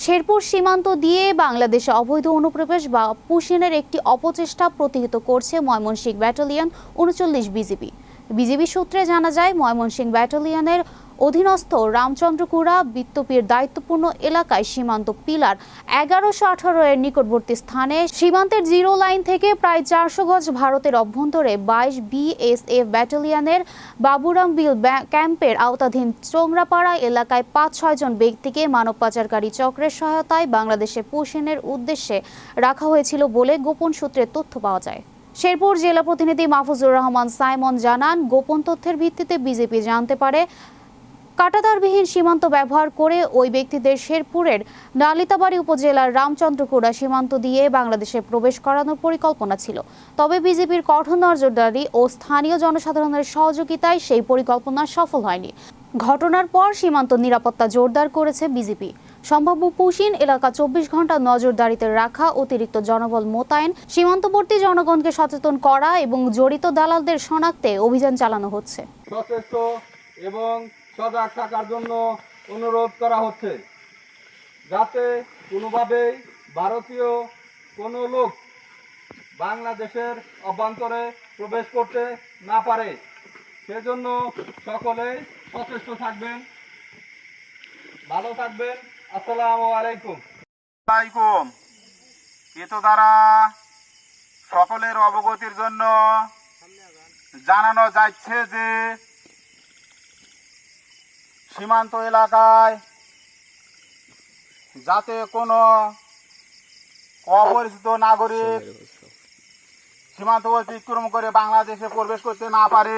শেরপুর সীমান্ত দিয়ে বাংলাদেশে অবৈধ অনুপ্রবেশ বা পুশিনের একটি অপচেষ্টা প্রতিহত করছে ময়মনসিংহ ব্যাটালিয়ন ৩৯ বিজিবি সূত্রে জানা যায়, ময়মনসিংহ ব্যাটালিয়নের অধীনস্থ রামচন্দ্রকুড়া বিত্তপির দায়িত্বপূর্ণ এলাকায় সীমান্ত পিলার ১১১৮ এর নিকটবর্তী স্থানে সীমান্তের জিরো লাইন থেকে প্রায় ৪০০ গজ ভারতের অভ্যন্তরে ২২ বিএসএফ ব্যাটালিয়নের বাবুরাম বিল ক্যাম্পের আওতাধীন চোংরাপাড়া এলাকায় ৫-৬ জন ব্যক্তিকে মানব পাচারকারী চক্রের সহায়তায় বাংলাদেশে পুশিনের উদ্দেশ্যে রাখা হয়েছিল বলে গোপন সূত্রে তথ্য পাওয়া যায়। শেরপুর জেলা প্রতিনিধি মাহফুজুর রহমান সাইমন জানান, গোপন তথ্যের ভিত্তিতে বিজেপি জানতে পারে কাঁটাতারবিহীন সীমান্ত ব্যবহার করে ওই ব্যক্তিদের শেরপুরের নালিতাবাড়ী উপজেলার রামচন্দ্রকুড়া সীমান্ত দিয়ে বাংলাদেশে প্রবেশ করানোর পরিকল্পনা ছিল। তবে বিজেপির কঠোর নজরদারি ও স্থানীয় জনসাধারণের সহযোগিতায় সেই পরিকল্পনা সফল হয়নি। ঘটনার পর সীমান্ত নিরাপত্তা জোরদার করেছে বিজেপি। সম্ভাব্য পুশিন এলাকা ২৪ ঘন্টা নজরদারিতে রাখা, অতিরিক্ত জনবল মোতায়েন, সীমান্তবর্তী জনগণকে সচেতন করা এবং জড়িত দালালদের শনাক্তে অভিযান চালানো হচ্ছে। সচেষ্ট এবং সজাগ থাকার জন্য অনুরোধ করা হচ্ছে, যাতে কোনোভাবেই ভারতীয় কোনো লোক বাংলাদেশের অভ্যন্তরে প্রবেশ করতে না পারে। সেজন্য সকলেই সচেষ্ট থাকবেন। ভালো থাকবেন। আসসালামু আলাইকুম। এতো দ্বারা সকলের অবগতির জন্য জানানো যাচ্ছে যে সীমান্ত এলাকায় যাতে কোনো অপরিচিত নাগরিক সীমান্ত অতিক্রম করে বাংলাদেশে প্রবেশ করতে না পারে